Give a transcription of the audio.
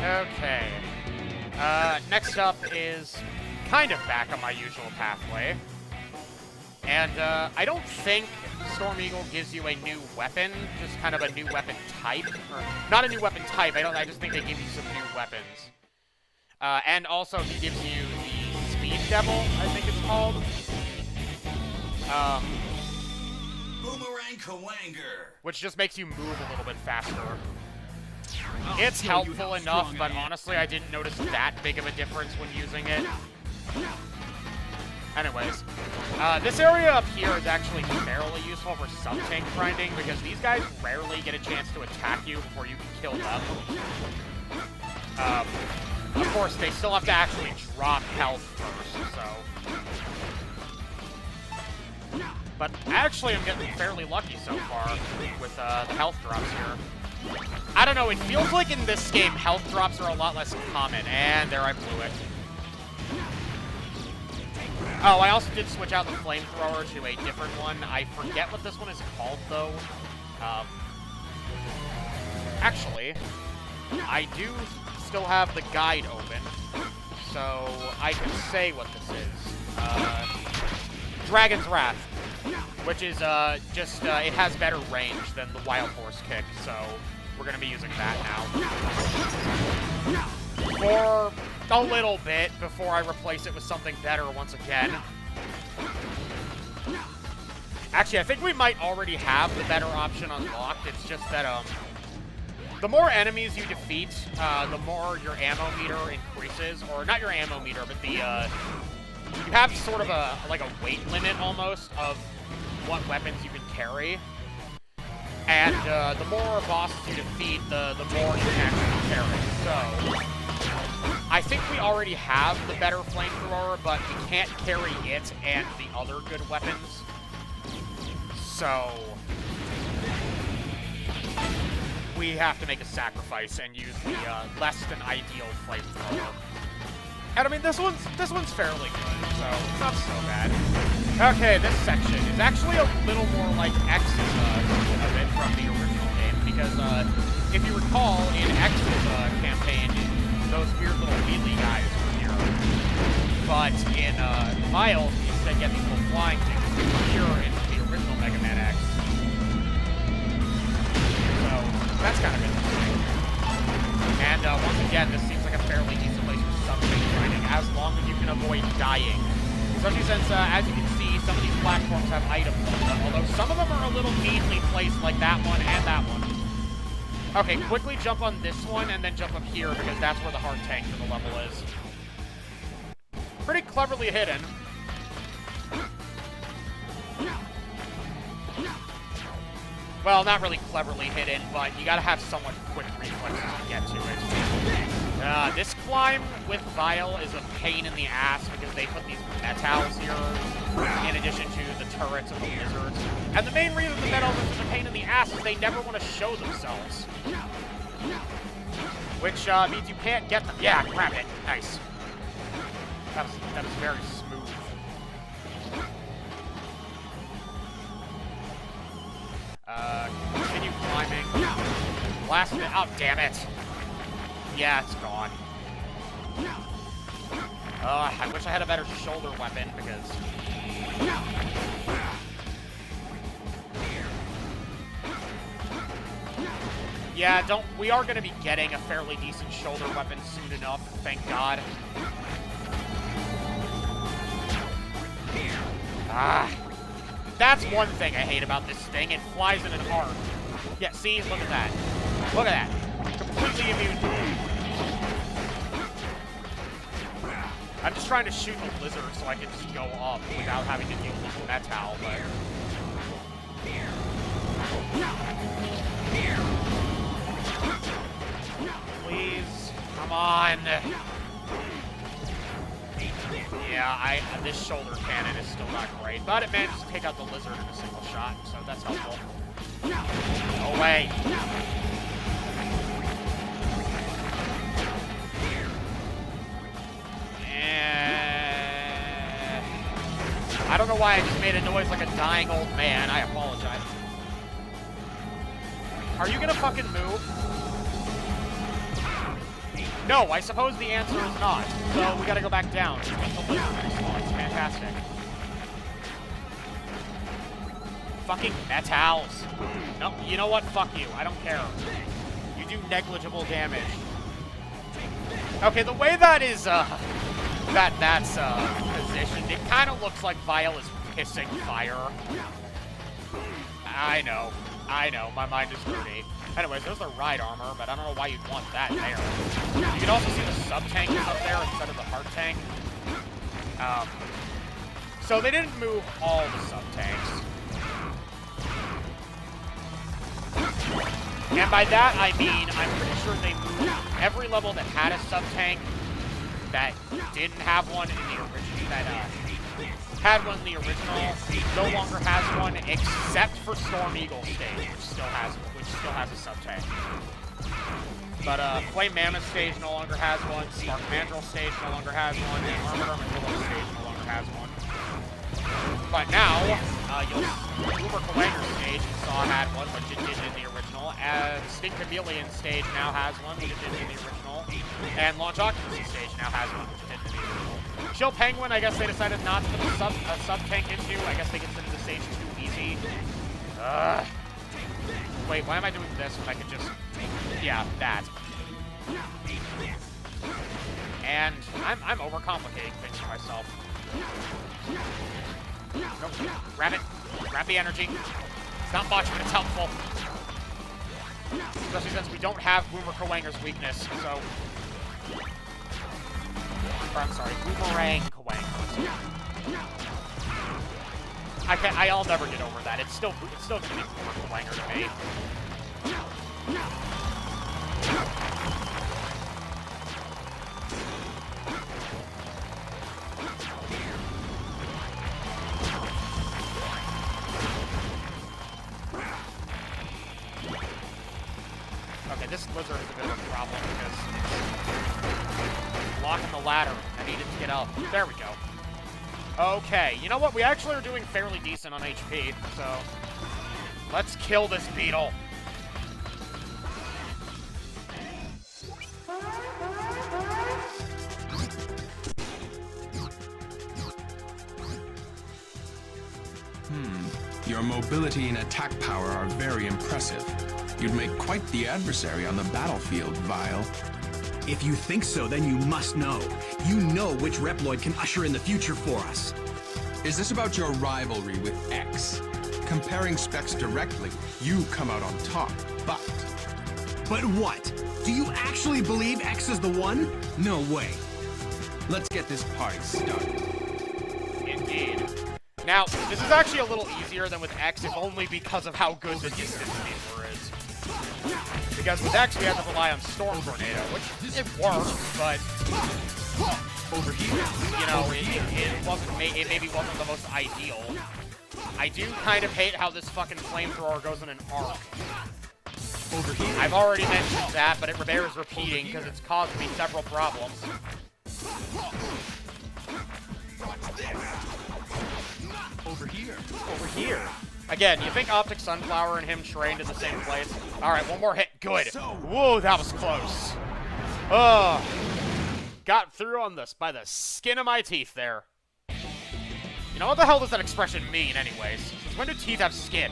Okay. Next up is kind of back on my usual pathway. And, I don't think Storm Eagle gives you a new weapon, just kind of a new weapon type. Or, not a new weapon type, I just think they give you some new weapons. And also, he gives you the Speed Devil, I think it's called. Boomerang Kawanger. Which just makes you move a little bit faster. It's helpful enough, but honestly, I didn't notice that big of a difference when using it. Anyways, this area up here is actually fairly useful for sub-tank grinding, because these guys rarely get a chance to attack you before you can kill them. Of course, they still have to actually drop health first, so... But actually, I'm getting fairly lucky so far with the health drops here. I don't know, it feels like in this game, health drops are a lot less common, and there I blew it. Oh, I also did switch out the flamethrower to a different one. I forget what this one is called, though. Actually, I do still have the guide open, so I can say what this is. Dragon's Wrath, which is just, it has better range than the Wild Horse Kick, so we're going to be using that now. For a little bit before I replace it with something better once again. Actually, I think we might already have the better option unlocked. It's just that, the more enemies you defeat, the more your ammo meter increases. Or not your ammo meter, but the, you have sort of a, like a weight limit almost of what weapons you can carry. And, the more bosses you defeat, the more you can actually carry. So, I think we already have the better flamethrower, but we can't carry it and the other good weapons. So, we have to make a sacrifice and use the less than ideal flamethrower. And I mean, this one's fairly good, so it's not so bad. Okay, this section is actually a little more like X's version of it from the original game, because if you recall, in X's campaign, those weird little wheelie guys were here. But in Miles, you instead get these little flying things here in the original Mega Man X. So, that's kind of interesting. And once again, this seems like a fairly decent place for sub-tank grinding, as long as you can avoid dying. Especially since, as you can see, some of these platforms have items on them, although some of them are a little meanly placed, like that one and that one. Okay, quickly jump on this one, and then jump up here, because that's where the hard tank for the level is. Pretty cleverly hidden. Well, not really cleverly hidden, but you gotta have somewhat quick reflexes to get to it. This climb with Vile is a pain in the ass, because they put these metals here, in addition to the turrets and the lizards. And the main reason the metals are a pain in the ass is they never want to show themselves. Which means you can't get them. Yeah, grab it. Nice. That was very smooth. Continue climbing. Blast it. Oh, damn it. Yeah, it's gone. I wish I had a better shoulder weapon, because... Yeah, we are going to be getting a fairly decent shoulder weapon soon enough, thank God. That's one thing I hate about this thing. It flies in an arc. Yeah, see? Look at that. Look at that. Completely immune to it. I'm just trying to shoot the lizard so I can just go up without having to deal with the metal, but... Please, come on. Yeah, this shoulder cannon is still not great, but it managed to take out the lizard in a single shot, so that's helpful. No way. I don't know why I just made a noise like a dying old man. I apologize. Are you gonna fucking move? No, I suppose the answer is not. So we gotta go back down. The lizard respawns. Fantastic. Fucking metals. No, you know what? Fuck you. I don't care. You do negligible damage. Okay, the way that is, that's positioned, it kind of looks like Vile is pissing fire. I know, my mind is dirty. Anyways, there's the ride armor, but I don't know why you'd want that there. You can also see the sub-tank is up there instead of the hard tank. So they didn't move all the sub-tanks. And by that, I mean, I'm pretty sure they moved every level that had a sub-tank that didn't have one in the original, that had one in the original, no longer has one, except for Storm Eagle stage, which still has a sub-tank. But Flame Mammoth stage no longer has one, Spark Mandrill stage no longer has one, and Armored Armadillo stage no longer has one. But now, Uber Kawanger stage you saw had one, which it did in the original, and Stink Chameleon stage now has one, which it did in the original, and Launch Octopussy stage now has one, which it did in the original. Chill Penguin, I guess they decided not to put a sub-tank into. I guess they considered the stage too easy. Wait, why am I doing this when I could just... Yeah, that. And I'm overcomplicating things for myself. Nope. Grab it. Grab the energy. It's not much, but it's helpful. Especially since we don't have Boomer Kawanger's weakness, so... Or, I'm sorry, Boomerang Kawanger. I'll never get over that. It's still gonna be Boomer Kawanger to me. Okay, this lizard is a bit of a problem because blocking the ladder. I needed to get up. There we go. Okay, you know what? We actually are doing fairly decent on HP, so let's kill this beetle. Your mobility and attack power are very impressive. You'd make quite the adversary on the battlefield, Vile. If you think so, then you must know. You know which Reploid can usher in the future for us. Is this about your rivalry with X? Comparing specs directly, you come out on top, but... But what? Do you actually believe X is the one? No way. Let's get this party started. Indeed. Now, this is actually a little easier than with X, if only because of how good the distance meter is. Because with X, we have to rely on Storm Tornado, which it works, but over here, you know, it maybe wasn't the most ideal. I do kind of hate how this fucking flamethrower goes in an arc. Over here. I've already mentioned that, but it bears repeating because it's caused me several problems. Over here. Over here. Again, you think Optic Sunflower and him trained in the same place? Alright, one more hit. Good. Whoa, that was close. Oh. Got through on this by the skin of my teeth there. You know, what the hell does that expression mean anyways? Since when do teeth have skin?